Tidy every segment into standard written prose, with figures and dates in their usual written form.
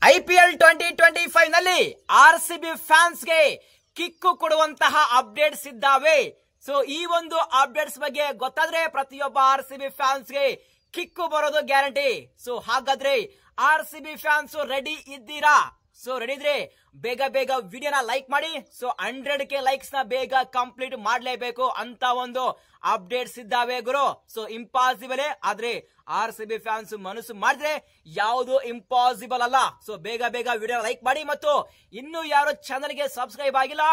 IPL 2025 ನಲ್ಲಿ RCB fans ಗೆ kick ಕೊಡುವಂತಹ ಅಪ್ಡೇಟ್ಸ್ ಇದ್ದಾವೆ. ಸೊ ಈ ಒಂದು ಅಪ್ಡೇಟ್ಸ್ ಬಗ್ಗೆ ಗೊತ್ತಾದ್ರೆ ಪ್ರತಿಯೊಬ್ಬ ಆರ್ಸಿಬಿ ಫ್ಯಾನ್ಸ್ ಗೆ ಕಿಕ್ಕು ಬರೋದು ಗ್ಯಾರಂಟಿ. ಸೊ ಹಾಗಾದ್ರೆ ಆರ್ಸಿಬಿ ಫ್ಯಾನ್ಸ್ ರೆಡಿ ಇದ್ದೀರಾ? ಸೊ ರೆಡಿ ಇದ್ರೆ ಬೇಗ ಬೇಗ ವಿಡಿಯೋನ ಲೈಕ್ ಮಾಡಿ. ಸೊ 100K ಲೈಕ್ಸ್ ನ ಬೇಗ ಕಂಪ್ಲೀಟ್ ಮಾಡ್ಲೇಬೇಕು ಅಂತ ಒಂದು ಅಪ್ಡೇಟ್ಸ್ ಇದ್ದಾವೆ ಗುರು. ಸೊ ಇಂಪಾಸಿಬಲ್ ಆದ್ರೆ ಆರ್ಸಿಬಿ ಫ್ಯಾನ್ಸ್ ಮನಸ್ಸು ಮಾಡಿದ್ರೆ ಯಾವುದು ಇಂಪಾಸಿಬಲ್ ಅಲ್ಲ. ಸೊ ಬೇಗ ಬೇಗ ವಿಡಿಯೋ ಲೈಕ್ ಮಾಡಿ ಮತ್ತು ಇನ್ನು ಯಾರು ಚಾನಲ್ ಗೆ ಸಬ್ಸ್ಕ್ರೈಬ್ ಆಗಿಲ್ಲ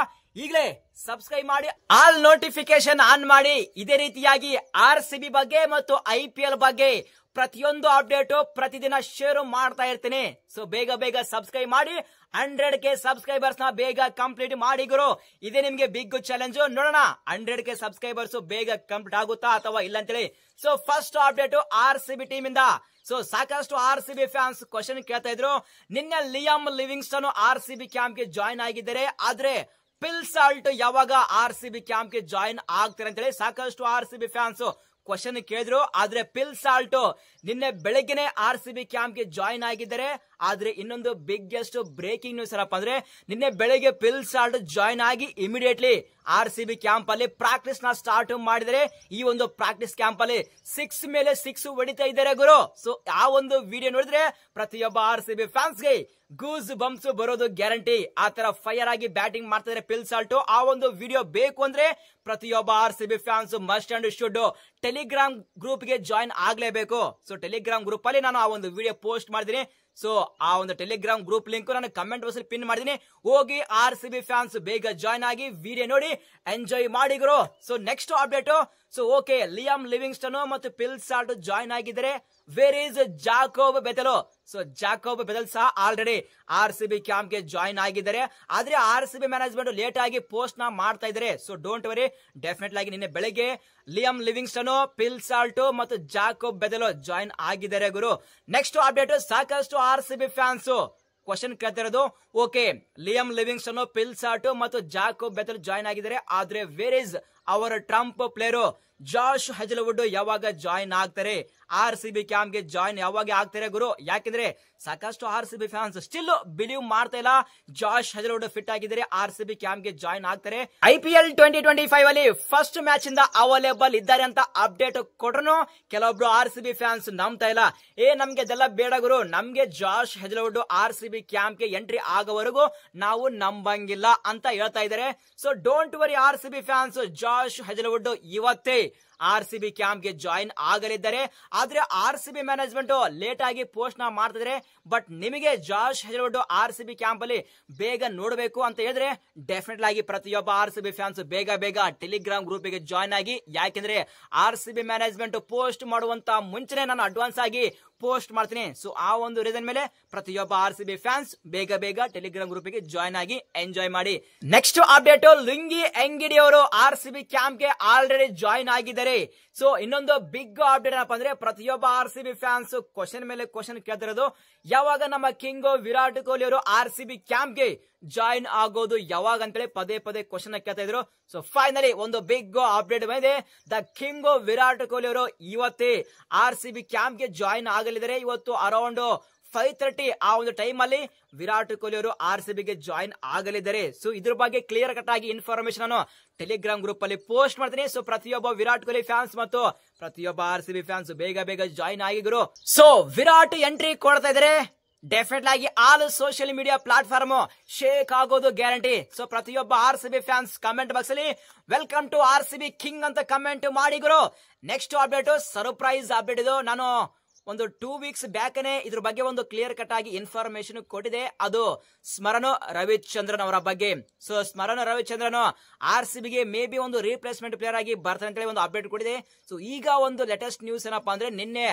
ಈಗಲೇ ಸಬ್ಸ್ಕ್ರೈಬ್ ಮಾಡಿ, ಆಲ್ ನೋಟಿಫಿಕೇಶನ್ ಆನ್ ಮಾಡಿ. ಇದೇ ರೀತಿಯಾಗಿ ಆರ್ಸಿಬಿ ಬಗ್ಗೆ ಮತ್ತು IPL ಬಗ್ಗೆ ಪ್ರತಿಯೊಂದು ಅಪ್ಡೇಟ್ ಪ್ರತಿದಿನ ಶೇರ್ ಮಾಡ್ತಾ ಇರ್ತೀನಿ. ಸೊ ಬೇಗ ಬೇಗ ಸಬ್ಸ್ಕ್ರೈಬ್ ಮಾಡಿ. 100K ಸಬ್ಸ್ಕ್ರೈಬರ್ಸ್ ನ ಬೇಗ ಕಂಪ್ಲೀಟ್ ಮಾಡಿ ಗುರು. ಇದೇ ನಿಮ್ಗೆ ಬಿಗ್ ಚಾಲೆಂಜ್. ನೋಡೋಣ 100K ಸಬ್ಸ್ಕ್ರೈಬರ್ಸ್ ಬೇಗ ಕಂಪ್ಲೀಟ್ ಆಗುತ್ತಾ ಅಥವಾ ಇಲ್ಲ ಅಂತೇಳಿ. So first update RCB team ಇಂದ. ಸೊ ಸಾಕಷ್ಟು ಆರ್ಸಿಬಿ ಫ್ಯಾನ್ಸ್ ಕ್ವಶನ್ ಕೇಳ್ತಾ ಇದ್ರು. ನಿನ್ನೆ ಲಿಯಾಮ್ ಲಿವಿಂಗ್ಸ್ಟನ್ ಆರ್ಸಿಬಿ ಕ್ಯಾಂಪ್ ಗೆ ಜಾಯ್ನ್ ಆಗಿದ್ದಾರೆ, ಆದ್ರೆ ಪಿಲ್ ಸಾಲ್ಟ್ ಯಾವಾಗ ಆರ್ಸಿಬಿ ಕ್ಯಾಂಪ್ ಗೆ ಜಾಯ್ನ್ ಆಗ್ತಾರೆ ಅಂತೇಳಿ ಸಾಕಷ್ಟು ಆರ್ಸಿಬಿ ಫ್ಯಾನ್ಸ್ ಕ್ವಶನ್ ಕೇಳಿದ್ರು. ಆದ್ರೆ ಪಿಲ್ ಸಾಲ್ಟ್ ನಿನ್ನೆ ಬೆಳಗ್ಗೆನೆ ಆರ್ಸಿಬಿ ಕ್ಯಾಂಪ್ ಗೆ ಜಾಯ್ನ್ ಆಗಿದ್ದಾರೆ. ಆದ್ರೆ ಇನ್ನೊಂದು ಬಿಗ್ಗೆಸ್ಟ್ ಬ್ರೇಕಿಂಗ್ ನ್ಯೂಸ್ ಏನಪ್ಪಾ ಅಂದ್ರೆ, ನಿನ್ನೆ ಬೆಳಗ್ಗೆ ಪಿಲ್ ಸಾಲ್ಟ್ ಜಾಯ್ನ್ ಆಗಿ ಇಮಿಡಿಯೇಟ್ಲಿ ಆರ್ಸಿಬಿ ಕ್ಯಾಂಪ್ ಅಲ್ಲಿ ಪ್ರಾಕ್ಟೀಸ್ ನ ಸ್ಟಾರ್ಟ್ ಮಾಡಿದರೆ. ಈ ಒಂದು ಪ್ರಾಕ್ಟೀಸ್ ಕ್ಯಾಂಪ್ ಅಲ್ಲಿ 6 ಮೇಲೆ 6 ಹೊಡಿತಾ ಇದ್ದಾರೆ ಗುರು. ಸೊ ಆ ಒಂದು ವಿಡಿಯೋ ನೋಡಿದ್ರೆ ಪ್ರತಿಯೊಬ್ಬ ಆರ್ಸಿಬಿ ಫ್ಯಾನ್ಸ್ ಗೆ ಗೂಸ್ ಬಂಪ್ಸ್ ಬರೋದು ಗ್ಯಾರಂಟಿ. ಆ ತರ ಫೈರ್ ಆಗಿ ಬ್ಯಾಟಿಂಗ್ ಮಾಡ್ತಿದ್ದಾರೆ ಪಿಲ್ ಸಾಲ್ಟ್. ಆ ಒಂದು ವಿಡಿಯೋ ಬೇಕು ಅಂದ್ರೆ ಪ್ರತಿಯೊಬ್ಬ RCB fans must and should Telegram group ಗೆ ಜಾಯ್ನ್ ಆಗ್ಲೇಬೇಕು. ಸೊ ಟೆಲಿಗ್ರಾಮ್ ಗ್ರೂಪ್ ಅಲ್ಲಿ ನಾನು ಆ ಒಂದು ವಿಡಿಯೋ ಪೋಸ್ಟ್ ಮಾಡಿದೀನಿ. ಸೊ ಆ ಒಂದು ಟೆಲಿಗ್ರಾಮ್ ಗ್ರೂಪ್ ಲಿಂಕ್ ನಾನು ಕಮೆಂಟ್ ಬಾಕ್ಸ್ ಅಲ್ಲಿ ಪಿನ್ ಮಾಡಿದೀನಿ. ಹೋಗಿ ಆರ್ಸಿಬಿ ಫ್ಯಾನ್ಸ್ ಬೇಗ ಜಾಯ್ನ್ ಆಗಿ ವಿಡಿಯೋ ನೋಡಿ ಎಂಜಾಯ್ ಮಾಡಿ ಗುರು. So next update. So okay, Liam Livingstone ಮತ್ತು ಪಿಲ್ ಸಾಲ್ಟ್ ಜಾಯ್ನ್ ಆಗಿದ್ದಾರೆ. Where is Jacob Bethell? So Jacob Bethell ಸಹ ಆಲ್ರೆಡಿ ಆರ್ಸಿಬಿ ಕ್ಯಾಂಪ್ ಗೆ ಜಾಯ್ನ್ ಆಗಿದ್ದಾರೆ. ಆದ್ರೆ ಆರ್ಸಿಬಿ ಮ್ಯಾನೇಜ್ಮೆಂಟ್ ಲೇಟ್ ಆಗಿ ಪೋಸ್ಟ್ ನ ಮಾಡ್ತಾ ಇದ್ದಾರೆ. ಸೊ ಡೋಂಟ್ ವರಿ, ಡೆಫಿನೆಟ್ ಆಗಿ ನಿನ್ನೆ ಬೆಳಗ್ಗೆ ಲಿಯಾಮ್ ಲಿವಿಂಗ್ಸ್ಟನ್, ಪಿಲ್ ಸಾಲ್ಟ್ ಮತ್ತು ಜಾಕೋಬ್ ಬೆಥೆಲ್ ಜಾಯ್ನ್ ಆಗಿದ್ದಾರೆ ಗುರು. Next update. ಸಾಕಷ್ಟು ಆರ್ಸಿಬಿ ಫ್ಯಾನ್ಸ್ ಕ್ವಶನ್ ಕೇಳ್ತಿರೋದು, okay Liam Livingstone, Phil Salt ಮತ್ತು ಜಾಕೋಬ್ ಬೆಥೆಲ್ ಜಾಯ್ನ್ ಆಗಿದ್ದಾರೆ, ಆದ್ರೆ ವೇರ್ ಇಸ್ ಅವರ ಟ್ರಂಪ್ ಪ್ಲೇಯರ್ ಜಾಶ್ ಹೆಜಲ್ವುಡ್ ಯಾವಾಗ ಜಾಯ್ನ್ ಆಗ್ತಾರೆ? ಆರ್ಸಿಬಿ ಕ್ಯಾಂಪ್ ಗೆ ಜಾಯ್ನ್ ಯಾವಾಗ ಆಗ್ತಾರೆ ಗುರು? ಯಾಕೆಂದ್ರೆ ಸಾಕಷ್ಟು ಆರ್ಸಿಬಿ ಫ್ಯಾನ್ಸ್ ಸ್ಟಿಲ್ ಬಿಲೀವ್ ಮಾಡ್ತಾ ಇಲ್ಲ ಜಾಶ್ ಹೆಜಲ್ವುಡ್ ಫಿಟ್ ಆಗಿದ್ದಾರೆ, ಆರ್ಸಿಬಿ ಕ್ಯಾಂಪ್ ಗೆ ಜಾಯ್ನ್ ಆಗ್ತಾರೆ. IPL 2025 ಅಲ್ಲಿ ಫಸ್ಟ್ ಮ್ಯಾಚ್ ಇಂದ ಅವೈಲೇಬಲ್ ಇದ್ದಾರೆ ಅಂತ ಅಪ್ಡೇಟ್ ಕೊಟ್ರು ಕೆಲವೊಬ್ರು ಆರ್ಸಿಬಿ ಫ್ಯಾನ್ಸ್ ನಂಬ್ತಾ ಇಲ್ಲ. ನಮ್ಗೆ ಇದೆಲ್ಲ ಬೇಡ ಗುರು, ನಮ್ಗೆ ಜಾಶ್ ಹೆಜಲ್ವುಡ್ ಆರ್ಸಿಬಿ ಕ್ಯಾಂಪ್ ಗೆ ಎಂಟ್ರಿ ಆಗೋವರೆಗೂ ನಾವು ನಂಬಂಗಿಲ್ಲ ಅಂತ ಹೇಳ್ತಾ ಇದ್ದಾರೆ. So don't worry RCB fans, Josh Hazlewood ಇವತ್ತೇ ಆರ್ಸಿಬಿ ಕ್ಯಾಂಪ್ ಗೆ ಜಾಯಿನ್ ಆಗಲಿದ್ದಾರೆ. ಆದ್ರೆ ಆರ್ಸಿಬಿ ಮ್ಯಾನೇಜ್ಮೆಂಟ್ ಲೇಟ್ ಆಗಿ ಪೋಸ್ಟ್ ನ ಮಾಡ್ತಿದ್ರೆ. ಬಟ್ ನಿಮಗೆ ಜಾಶ್ ಹೆಜಲ್ವುಡ್ ಆರ್ಸಿಬಿ ಕ್ಯಾಂಪ್ ಅಲ್ಲಿ ಬೇಗ ನೋಡಬೇಕು ಅಂತ ಹೇಳಿದ್ರೆ ಡೆಫಿನೆಟ್ ಆಗಿ ಪ್ರತಿಯೊಬ್ಬ ಆರ್ಸಿಬಿ ಫ್ಯಾನ್ಸ್ ಬೇಗ ಬೇಗ ಟೆಲಿಗ್ರಾಮ್ ಗ್ರೂಪ್ ಗೆ ಜಾಯ್ನ್ ಆಗಿ. ಯಾಕೆಂದ್ರೆ ಆರ್ಸಿಬಿ ಮ್ಯಾನೇಜ್ಮೆಂಟ್ ಪೋಸ್ಟ್ ಮಾಡುವಂತ ಮುಂಚೆನೆ ನಾನು ಅಡ್ವಾನ್ಸ್ ಆಗಿ ಪೋಸ್ಟ್ ಮಾಡ್ತೀನಿ. ಸೊ ಆ ಒಂದು ರೀಸನ್ ಮೇಲೆ ಪ್ರತಿಯೊಬ್ಬ ಆರ್ಸಿಬಿ ಫ್ಯಾನ್ಸ್ ಬೇಗ ಬೇಗ ಟೆಲಿಗ್ರಾಮ್ ಗ್ರೂಪ್ ಗೆ ಜಾಯ್ನ್ ಆಗಿ ಎಂಜಾಯ್ ಮಾಡಿ. Next update. ಲುಂಗಿ ಎಂಗಿಡಿ ಅವರು ಆರ್ಸಿಬಿ ಕ್ಯಾಂಪ್ ಗೆ ಆಲ್ರೆಡಿ ಜಾಯ್ನ್ ಆಗಿದ್ದಾರೆ. ಸೊ ಇನ್ನೊಂದು ಬಿಗ್ ಅಪ್ಡೇಟ್ ಏನಪ್ಪಾ ಅಂದ್ರೆ, ಪ್ರತಿಯೊಬ್ಬ ಆರ್ಸಿಬಿ ಫ್ಯಾನ್ಸ್ ಕ್ವಶನ್ ಮೇಲೆ ಕ್ವಶನ್ ಕೇಳ್ತಿರೋದು, ಯಾವಾಗ ನಮ್ಮ ಕಿಂಗ್ ವಿರಾಟ್ ಕೊಹ್ಲಿ ಅವರು ಆರ್ಸಿಬಿ ಕ್ಯಾಂಪ್ ಗೆ ಜಾಯಿನ್ ಆಗೋದು ಯಾವಾಗ ಅಂತೇಳಿ ಪದೇ ಪದೇ ಕ್ವಶನ್ ಕೇಳ್ತಾ ಇದ್ರು. ಸೊ ಫೈನಲಿ ಒಂದು ಬಿಗ್ ಅಪ್ಡೇಟ್ ಬಂದಿದೆ. ದ ಕಿಂಗ್ ವಿರಾಟ್ ಕೊಹ್ಲಿ ಅವರು ಇವತ್ತೇ ಆರ್ಸಿಬಿ ಕ್ಯಾಂಪ್ ಗೆ ಜಾಯಿನ್ ಆಗಲಿದ್ದಾರೆ. ಇವತ್ತು ಅರೌಂಡ್ 5:30 ಆ ಒಂದು ಟೈಮ್ ಅಲ್ಲಿ ವಿರಾಟ್ ಕೊಹ್ಲಿ ಅವರು ಆರ್ಸಿಬಿ ಗೆ ಜಾಯಿನ್ ಆಗಲಿದ್ದಾರೆ. ಸೊ ಇದ್ರ ಬಗ್ಗೆ ಕ್ಲಿಯರ್ ಕಟ್ ಆಗಿ ಇನ್ಫಾರ್ಮೇಶನ್ ನಾನು ಟೆಲಿಗ್ರಾಮ್ ಗ್ರೂಪ್ ಅಲ್ಲಿ ಪೋಸ್ಟ್ ಮಾಡ್ತೀನಿ. ಸೊ ಪ್ರತಿಯೊಬ್ಬ ವಿರಾಟ್ ಕೊಹ್ಲಿ ಫ್ಯಾನ್ಸ್ ಮತ್ತು ಪ್ರತಿಯೊಬ್ಬ ಆರ್ಸಿಬಿ ಫ್ಯಾನ್ಸ್ ಬೇಗ ಬೇಗ ಜಾಯಿನ್ ಆಗಿದ್ರು. ಸೊ ವಿರಾಟ್ ಎಂಟ್ರಿ ಕೊಡ್ತಾ ಇದ್ದಾರೆ. ಡೆಫಿನೆಟ್ ಆಗಿ all social media platform shake ಆಗೋದು ಗ್ಯಾರಂಟಿ. ಸೊ ಪ್ರತಿಯೊಬ್ಬ ಆರ್ಸಿಬಿ ಫ್ಯಾನ್ಸ್ ಕಮೆಂಟ್ ಬಾಕ್ಸ್ ಅಲ್ಲಿ ವೆಲ್ಕಮ್ ಟು ಆರ್ಸಿಬಿ ಕಿಂಗ್ ಅಂತ ಕಮೆಂಟ್ ಮಾಡಿ ಗುರು. ನೆಕ್ಸ್ಟ್ ಅಪ್ಡೇಟ್ ಸರ್ಪ್ರೈಸ್ ಅಪ್ಡೇಟ್ ಇದು. ನಾನು ಒಂದು 2 ವೀಕ್ಸ್ ಬ್ಯಾಕ್ನೆ ಇದ್ರ ಬಗ್ಗೆ ಒಂದು ಕ್ಲಿಯರ್ ಕಟ್ ಆಗಿ ಇನ್ಫಾರ್ಮೇಶನ್ ಕೊಟ್ಟಿದೆ. ಅದು ಸ್ಮರನ್ ರವಿಚಂದ್ರನ್ ಅವರ ಬಗ್ಗೆ. ಸೊ ಸ್ಮರನ್ ರವಿಚಂದ್ರನ್ ಆರ್ಸಿಬಿಗೆ ಮೇ ಬಿ ಒಂದು ರೀಪ್ಲೇಸ್ಮೆಂಟ್ ಪ್ಲೇಯರ್ ಆಗಿ ಬರ್ತಾರೆ ಅಂತ ಹೇಳಿ ಒಂದು ಅಪ್ಡೇಟ್ ಕೊಟ್ಟಿದೆ. ಸೊ ಈಗ ಒಂದು ಲೇಟೆಸ್ಟ್ ನ್ಯೂಸ್ ಏನಪ್ಪಾ ಅಂದ್ರೆ, ನಿನ್ನೆ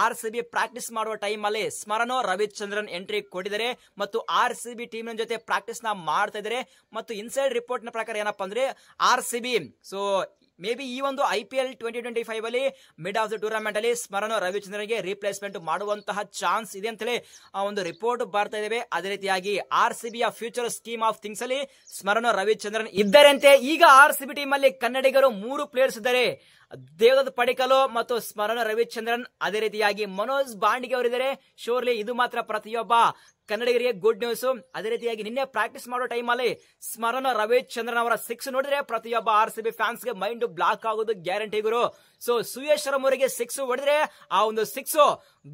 ಆರ್ಸಿಬಿ ಪ್ರಾಕ್ಟೀಸ್ ಮಾಡುವ ಟೈಮ್ ಅಲ್ಲಿ ಸ್ಮರನ್ ರವಿಚಂದ್ರನ್ ಎಂಟ್ರಿ ಕೊಟ್ಟಿದ್ದಾರೆ ಮತ್ತು ಆರ್ಸಿಬಿ ಟೀಮ್ ಜೊತೆ ಪ್ರಾಕ್ಟೀಸ್ ನ ಮಾಡ್ತಾ ಇದ್ದಾರೆ. ಮತ್ತು ಇನ್ಸೈಡ್ ರಿಪೋರ್ಟ್ ನ ಪ್ರಕಾರ ಏನಪ್ಪಾ ಅಂದ್ರೆ, ಆರ್ಸಿಬಿ ಸೊ ಮೇ ಬಿ ಈ ಒಂದು IPL 2025 ಅಲ್ಲಿ ಮಿಡ್ ಆಫ್ ದ ಟೂರ್ನಮೆಂಟ್ ಅಲ್ಲಿ ಸ್ಮರನ್ ರವಿಚಂದ್ರನ್ಗೆ ರೀಪ್ಲೇಸ್ಮೆಂಟ್ ಮಾಡುವಂತಹ ಚಾನ್ಸ್ ಇದೆ ಅಂತ ಹೇಳಿ ಒಂದು ರಿಪೋರ್ಟ್ ಬರ್ತಾ ಇದ್ದೇವೆ. ಅದೇ ರೀತಿಯಾಗಿ ಆರ್ಸಿಬಿಯ ಫ್ಯೂಚರ್ ಸ್ಕೀಮ್ ಆಫ್ ಥಿಂಗ್ಸ್ ಅಲ್ಲಿ ಸ್ಮರನ್ ರವಿಚಂದ್ರನ್ ಇದ್ದಾರಂತೆ. ಈಗ ಆರ್ಸಿಬಿ ಟೀಮ್ ಅಲ್ಲಿ ಕನ್ನಡಿಗರು 3 ಪ್ಲೇಯರ್ಸ್ ಇದ್ದಾರೆ. ದೇವದತ್ ಪಡಿಕಲ್ ಮತ್ತು ಸ್ಮರಣ ರವಿಚಂದ್ರನ್, ಅದೇ ರೀತಿಯಾಗಿ ಮನೋಜ್ ಬಾಂಡಿಗೆ ಅವರಿದ್ದಾರೆ. ಶೋರ್ಲಿ ಇದು ಮಾತ್ರ ಪ್ರತಿಯೊಬ್ಬ ಕನ್ನಡಿಗರಿಗೆ ಗುಡ್ ನ್ಯೂಸ್. ಅದೇ ರೀತಿಯಾಗಿ ನಿನ್ನೆ ಪ್ರಾಕ್ಟೀಸ್ ಮಾಡೋ ಟೈಮ್ ಅಲ್ಲಿ ಸ್ಮರಣ ರವಿಚಂದ್ರನ್ ಅವರ 6 ನೋಡಿದ್ರೆ ಪ್ರತಿಯೊಬ್ಬ RCB ಫ್ಯಾನ್ಸ್ ಗೆ ಮೈಂಡ್ ಬ್ಲಾಕ್ ಆಗೋದು ಗ್ಯಾರಂಟಿ ಗುರು. ಸೊ ಸುಯೇಶ್ವರಂ ಅವರಿಗೆ 6 ಹೊಡೆದ್ರೆ ಆ ಒಂದು 6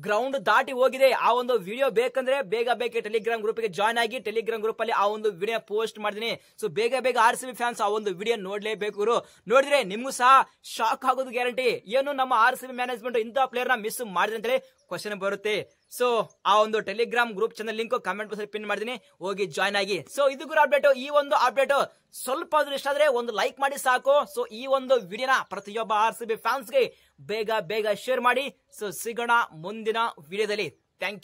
ಗ್ರೌಂಡ್ ದಾಟಿ ಹೋಗಿದೆ. ಆ ಒಂದು ವಿಡಿಯೋ ಬೇಕಂದ್ರೆ ಬೇಗ ಟೆಲಿಗ್ರಾಮ್ ಗ್ರೂಪ್ ಗೆ ಜಾಯ್ನ್ ಆಗಿ ಟೆಲಿಗ್ರಾಮ್ ಗ್ರೂಪ್ ಅಲ್ಲಿ ಆ ಒಂದು ವಿಡಿಯೋ ಪೋಸ್ಟ್ ಮಾಡಿದೀನಿ. ಸೊ ಬೇಗ RCB ಫ್ಯಾನ್ಸ್ ಆ ಒಂದು ವಿಡಿಯೋ ನೋಡ್ಲೇಬೇಕು ಗುರು. ನೋಡಿದ್ರೆ ನಿಮ್ಗೂ ಸಹ ಶಾಕ್ ಆಗೋದು ಗ್ಯಾರಂಟಿ. ಏನು ನಮ್ಮ RCB ಮ್ಯಾನೇಜ್ಮೆಂಟ್ ಇಂತಹ ಪ್ಲೇಯರ್ ನ ಮಿಸ್ ಮಾಡಿದೆ ಅಂತೇಳಿ ಕ್ವಶನ್ ಬರುತ್ತೆ. ಸೊ ಆ ಒಂದು Telegram group channel link comment box pin ಮಾಡಿದೀನಿ, ಹೋಗಿ ಜಾಯ್ನ್ ಆಗಿ. ಸೊ ಇದು ಗುರು ಅಪ್ಡೇಟ್. ಈ ಒಂದು ಅಪ್ಡೇಟ್ ಸ್ವಲ್ಪ ಆದ್ರೂ ಇಷ್ಟ ಆದ್ರೆ ಒಂದು ಲೈಕ್ ಮಾಡಿ ಸಾಕು. ಸೊ ಈ ಒಂದು ವಿಡಿಯೋನ ಪ್ರತಿಯೊಬ್ಬ RCB ಫ್ಯಾನ್ಸ್ ಗೆ ಬೇಗ ಶೇರ್ ಮಾಡಿ. ಸೊ ಸಿಗೋಣ ಮುಂದಿನ ವಿಡಿಯೋದಲ್ಲಿ. Thank you.